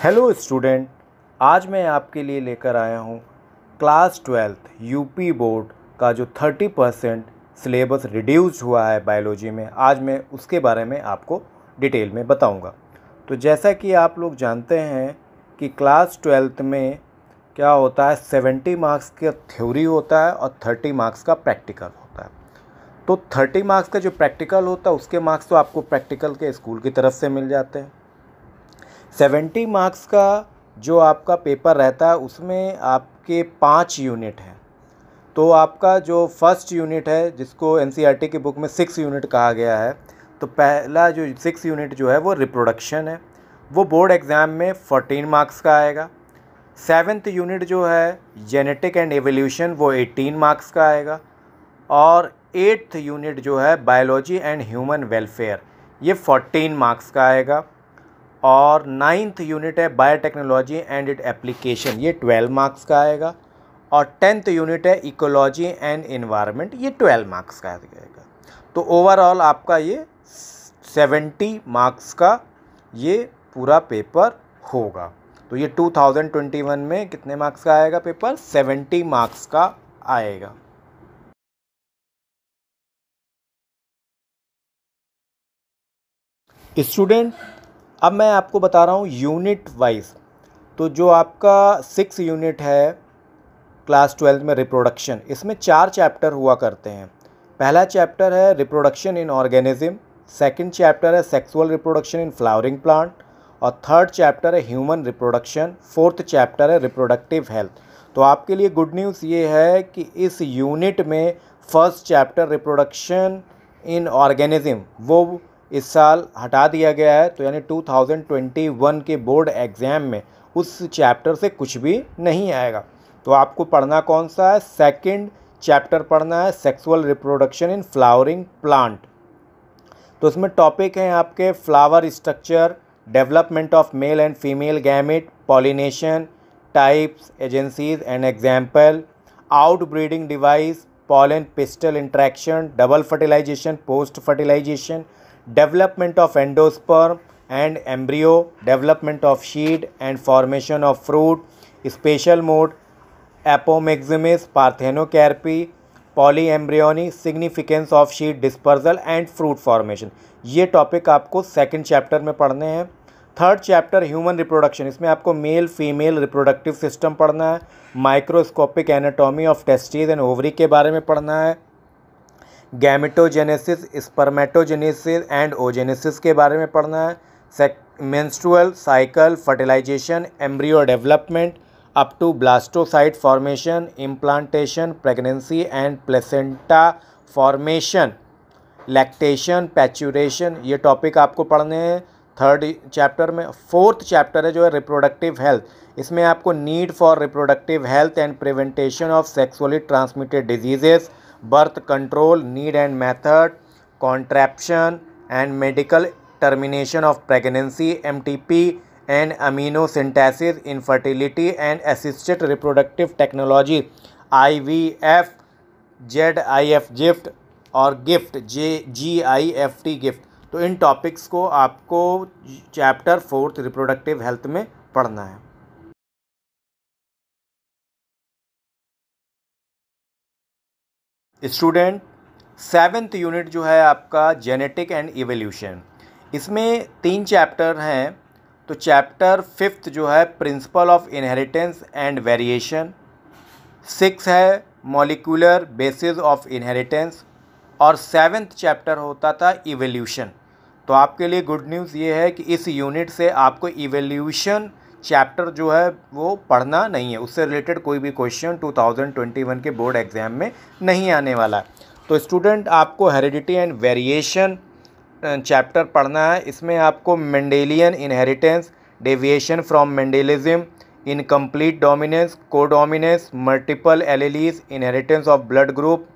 Hello student, आज मैं आपके लिए लेकर आया हूँ क्लास 12th यूपी बोर्ड का जो 30% सिलेबस रिड्यूस हुआ है बायोलॉजी में। आज मैं उसके बारे में आपको डिटेल में बताऊँगा। तो जैसा कि आप लोग जानते हैं कि क्लास 12th में क्या होता है, 70 मार्क्स का थ्योरी होता है और 30 मार्क्स का प्रैक्टिकल होता है। तो 30 मार्क्स का जो प्रैक्टिकल होता है उसके मार्क्स तो आपको प्रैक्टिकल के स्कूल की तरफ से मिल जाते हैं। 70 मार्क्स का जो आपका पेपर रहता है उसमें आपके 5 यूनिट हैं। तो आपका जो फर्स्ट यूनिट है, जिसको एनसीईआरटी की बुक में 6 यूनिट कहा गया है, तो पहला जो 6 यूनिट जो है वो रिप्रोडक्शन है, वो बोर्ड एग्ज़ाम में 14 मार्क्स का आएगा। 7th यूनिट जो है जेनेटिक एंड एवोल्यूशन, वो 18 मार्क्स का आएगा। और 8th यूनिट जो है बायोलॉजी एंड ह्यूमन वेलफेयर, ये 14 मार्क्स का आएगा। और 9th यूनिट है बायोटेक्नोलॉजी एंड इट एप्लीकेशन, ये 12 मार्क्स का आएगा। और 10th यूनिट है इकोलॉजी एंड एनवायरनमेंट, ये 12 मार्क्स का आएगा। तो ओवरऑल आपका ये 70 मार्क्स का ये पूरा पेपर होगा। तो ये 2021 में कितने मार्क्स का आएगा पेपर? 70 मार्क्स का आएगा। स्टूडेंट, अब मैं आपको बता रहा हूँ यूनिट वाइज। तो जो आपका 6 यूनिट है क्लास 12 में रिप्रोडक्शन, इसमें 4 चैप्टर हुआ करते हैं। पहला चैप्टर है reproduction in organism, second chapter है sexual reproduction in flowering plant, और थर्ड चैप्टर है ह्यूमन रिप्रोडक्शन, फोर्थ चैप्टर है रिप्रोडक्टिव हेल्थ। तो आपके लिए गुड न्यूज़ ये है कि इस यूनिट में first chapter reproduction in organism वो इस साल हटा दिया गया है। तो यानी 2021 के बोर्ड एग्ज़ाम में उस चैप्टर से कुछ भी नहीं आएगा। तो आपको पढ़ना कौन सा है? सेकंड चैप्टर पढ़ना है, sexual reproduction in flowering plant. तो इसमें टॉपिक हैं आपके flower structure, development of male and female gamete, pollination, types, agencies and example, out breeding device, pollen pistil interaction, double fertilization, post fertilization, development of endosperm and embryo, development of seed and formation of fruit, spatial mode, apomixis, parthenocarpy, polyembryony, significance of seed dispersal and fruit formation। ये topic आपको second chapter में पढ़ने हैं। Third chapter human reproduction, इसमें आपको male female reproductive system पढ़ना है, microscopic anatomy of testis and ovary के बारे में पढ़ना है, गैमेटोजेनेसिस, स्पर्मेटोजेनेसिस एंड ओजेनेसिस के बारे में पढ़ना है, menstrual cycle, fertilization, embryo development up to blastocyst formation, implantation, pregnancy and placenta formation, lactation, parturition, ये टॉपिक आपको पढ़ने हैं थर्ड चैप्टर में। फोर्थ चैप्टर है जो है रिप्रोडक्टिव हेल्थ, इसमें आपको need for reproductive health and prevention of sexually transmitted diseases, birth control, need and method, contraception and medical termination of pregnancy, MTP and amniocentesis, infertility and assisted reproductive technology, IVF, ZIF GIFT और gift, GIFT gift. तो इन topics को आपको chapter fourth reproductive health में पढ़ना है। Student, 7th unit जो है आपका जेनेटिक एंड इवोल्यूशन, इसमें 3 चैप्टर हैं। तो चैप्टर 5th जो है principle of inheritance and variation, 6 है मॉलिक्यूलर बेसिस ऑफ इनहेरिटेंस, और 7th चैप्टर होता था इवोल्यूशन। तो आपके लिए गुड न्यूज़ ये है कि इस यूनिट से आपको इवोल्यूशन चैप्टर जो है वो पढ़ना नहीं है, उससे रिलेटेड कोई भी क्वेश्चन 2021 के बोर्ड एग्ज़ाम में नहीं आने वाला है। तो स्टूडेंट, आपको हेरिडिटी एंड वेरिएशन चैप्टर पढ़ना है। इसमें आपको Mendelian inheritance, deviation from Mendelism, incomplete dominance, codominance, multiple alleles, inheritance of blood group,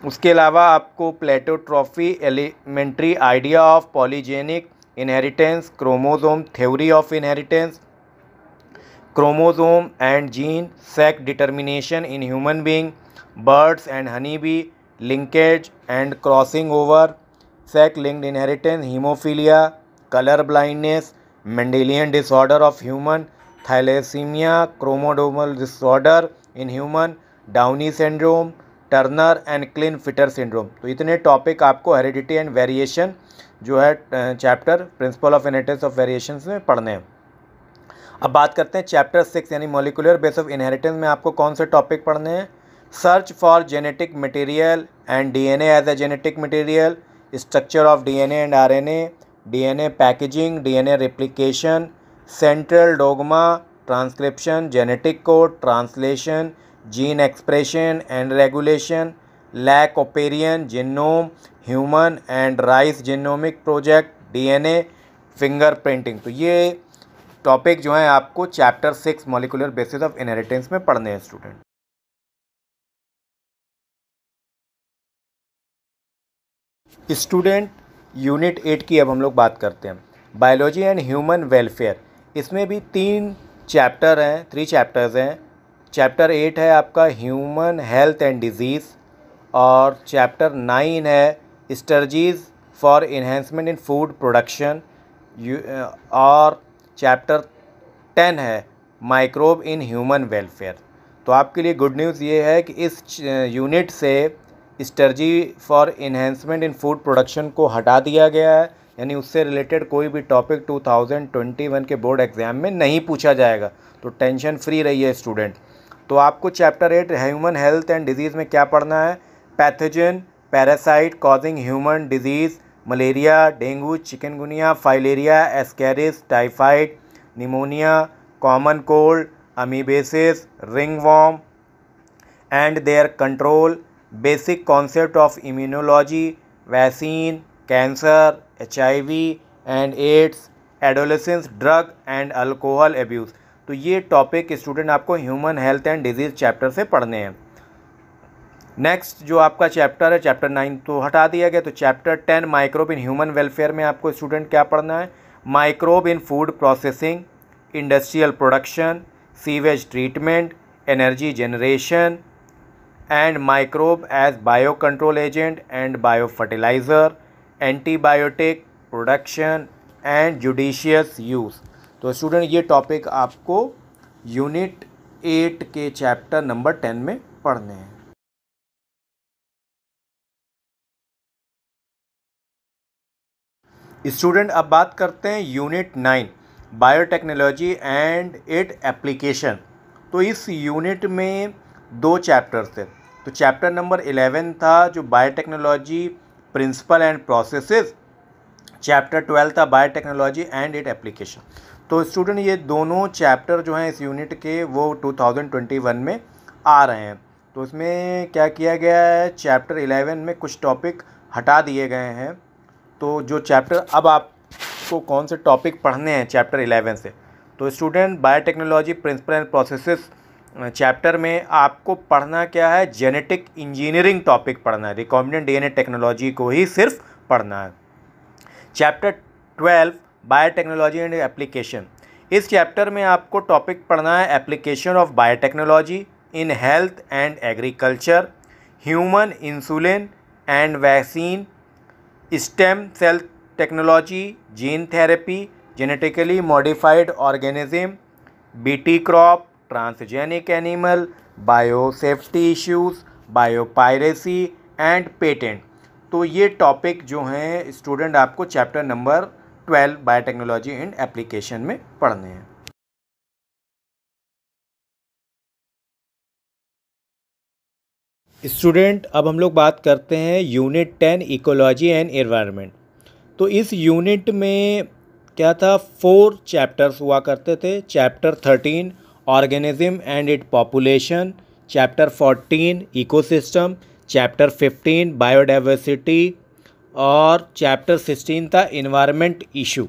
उसके अलावा आपको pleiotropy, elementary idea of polygenic inheritance, chromosome theory of inheritance, chromosome and gene, sex determination in human being, birds and honey bee, linkage and crossing over, sex linked inheritance, haemophilia, colour blindness, Mendelian disorder of human, thalassemia, chromosomal disorder in human, Down's syndrome, Turner and Klinefelter syndrome. तो इतने topic आपको heredity and variation जो है chapter principle of inheritance of variations में पढ़ने हैं। अब बात करते हैं चैप्टर 6 यानी मॉलिक्यूलर बेस ऑफ इनहेरिटेंस में आपको कौन से टॉपिक पढ़ने हैं। Search for genetic material and DNA as a genetic material, structure of DNA and RNA, DNA packaging, DNA replication, central dogma, transcription, genetic code, translation, gene expression and regulation, lac operon, genome, human and rice genomic project, DNA fingerprinting. तो ये topic जो है आपको chapter 6 molecular basis of inheritance में पढ़ने हैं student. Student unit 8 की अब हम लोग बात करते हैं, बायोलॉजी एंड ह्यूमन वेलफेयर। इसमें भी 3 चैप्टर्स हैं। चैप्टर 8 है आपका ह्यूमन हेल्थ एंड डिजीज़, और चैप्टर 9 है strategies for enhancement in food production, और चैप्टर 10 है माइक्रोब इन ह्यूमन वेलफेयर। तो आपके लिए गुड न्यूज़ ये है कि इस यूनिट से strategy for enhancement in food production को हटा दिया गया है, यानी उससे रिलेटेड कोई भी टॉपिक 2021 के बोर्ड एग्ज़ाम में नहीं पूछा जाएगा। तो टेंशन फ्री रहिए स्टूडेंट। तो आपको chapter 8 human health and disease में क्या पढ़ना है। Pathogen parasite causing human disease, malaria, dengue, chikungunya, filaria, ascaris, typhoid, pneumonia, common cold, amoebiasis, ringworm and their control, basic concept of immunology, vaccine, cancer, HIV and AIDS, adolescence drug and alcohol abuse. तो ये topic student आपको human health and disease chapter से पढ़ने हैं। Next जो आपका chapter है chapter 9 तो हटा दिया गया। तो chapter 10 microbe in human welfare में आपको स्टूडेंट क्या पढ़ना है। Microbe in food processing, industrial production, sewage treatment, energy generation and microbe as bio control agent and bio fertilizer, antibiotic production and judicious use. तो स्टूडेंट ये topic आपको unit 8 के chapter number 10 में पढ़ने हैं। स्टूडेंट अब बात करते हैं unit 9 biotechnology and it application. तो इस यूनिट में 2 चैप्टर्स थे। तो चैप्टर नंबर 11 था जो biotechnology principle and processes, chapter 12 था बायोटेक्नोलॉजी एंड इट एप्लीकेशन। तो स्टूडेंट ये दोनों चैप्टर जो हैं इस यूनिट के वो 2021 में आ रहे हैं। तो इसमें क्या किया गया है, चैप्टर 11 में कुछ टॉपिक हटा दिए गए हैं। तो जो चैप्टर अब आपको कौन से टॉपिक पढ़ने हैं चैप्टर 11 से, तो student biotechnology principle and processes chapter में आपको पढ़ना क्या है, जेनेटिक इंजीनियरिंग टॉपिक पढ़ना है। रिकॉम्बिनेंट DNA टेक्नोलॉजी को ही सिर्फ पढ़ना है। चैप्टर 12 बायोटेक्नोलॉजी एंड एप्लीकेशन, इस चैप्टर में आपको टॉपिक पढ़ना है application of biotechnology in health and agriculture, human insulin and vaccine, stem cell technology, gene therapy, genetically modified organism, BT crop, transgenic animal, biosafety issues, biopiracy and patent. तो ये topic जो हैं student आपको chapter number 12 biotechnology and application में पढ़ने हैं। Student अब हम लोग बात करते हैं यूनिट 10 इकोलॉजी एंड एनवायरनमेंट। तो इस यूनिट में क्या था, 4 चैप्टर्स हुआ करते थे। Chapter 13 organism and it population, chapter 14 ecosystem, chapter 15 biodiversity और चैप्टर 16 था इन्वायरमेंट इशू।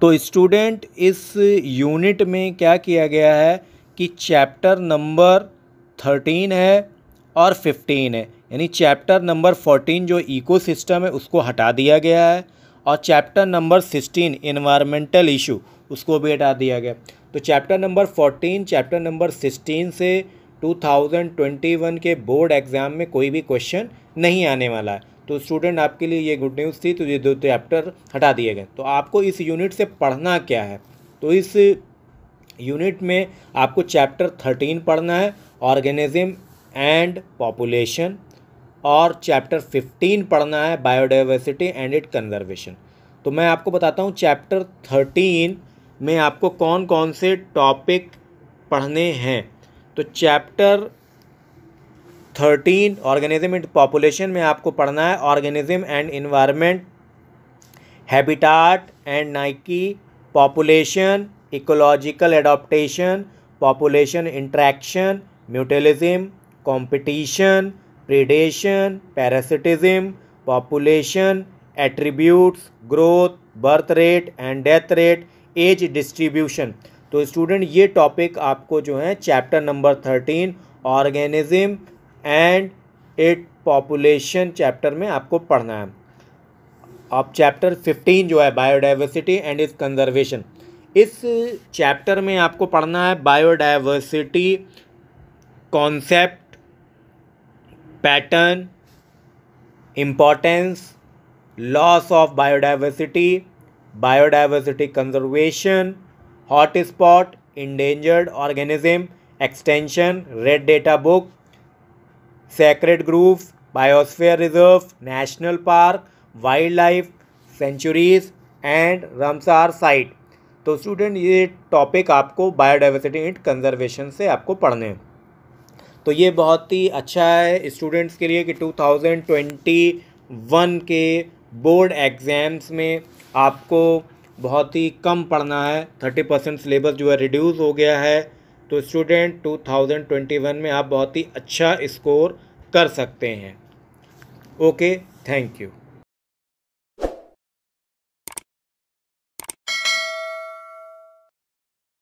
तो स्टूडेंट इस यूनिट में क्या किया गया है कि चैप्टर नंबर 13 है और 15 है, यानी चैप्टर नंबर 14 जो इकोसिस्टम है उसको हटा दिया गया है, और चैप्टर नंबर 16 इन्वायरमेंटल इशू उसको भी हटा दिया गया। तो चैप्टर नंबर 14 चैप्टर नंबर 16 से 2021 के बोर्ड एग्ज़ाम में कोई भी क्वेश्चन नहीं आने वाला है। तो स्टूडेंट आपके लिए ये गुड न्यूज़ थी, तो ये 2 चैप्टर हटा दिए गए। तो आपको इस यूनिट से पढ़ना क्या है, तो इस यूनिट में आपको चैप्टर 13 पढ़ना है, ऑर्गेनिज्म एंड पॉपुलेशन, और चैप्टर 15 पढ़ना है, बायोडाइवर्सिटी एंड इट कंजर्वेशन। तो मैं आपको बताता हूँ चैप्टर 13 में आपको कौन कौन से टॉपिक पढ़ने हैं। तो चैप्टर 13 ऑर्गेनिज्म एंड पॉपुलेशन में आपको पढ़ना है organism and environment, habitat and niche, population, ecological adaptation, population interaction, mutualism, competition, predation, parasitism, population attributes, growth, birth rate and death rate, age distribution. तो स्टूडेंट ये topic आपको जो है chapter number 13 organism and it population chapter में आपको पढ़ना है। अब चैप्टर 15 जो है बायोडाइवर्सिटी एंड इट्स कंजर्वेशन, इस चैप्टर में आपको पढ़ना है biodiversity concept, pattern, importance, loss of biodiversity, biodiversity conservation, hot spot, endangered organism, extension, red data book, sacred grooves, biosphere reserve, national park, wild life sanctuaries and Ramsar site. तो student ये topic आपको biodiversity and conservation से आपको पढ़ने हैं। तो ये बहुत ही अच्छा है स्टूडेंट्स के लिए कि 2021 के बोर्ड एग्ज़ाम्स में आपको बहुत ही कम पढ़ना है, 30% सिलेबस जो है रिड्यूस हो गया है। तो स्टूडेंट 2021 में आप बहुत ही अच्छा स्कोर कर सकते हैं। Okay, thank you.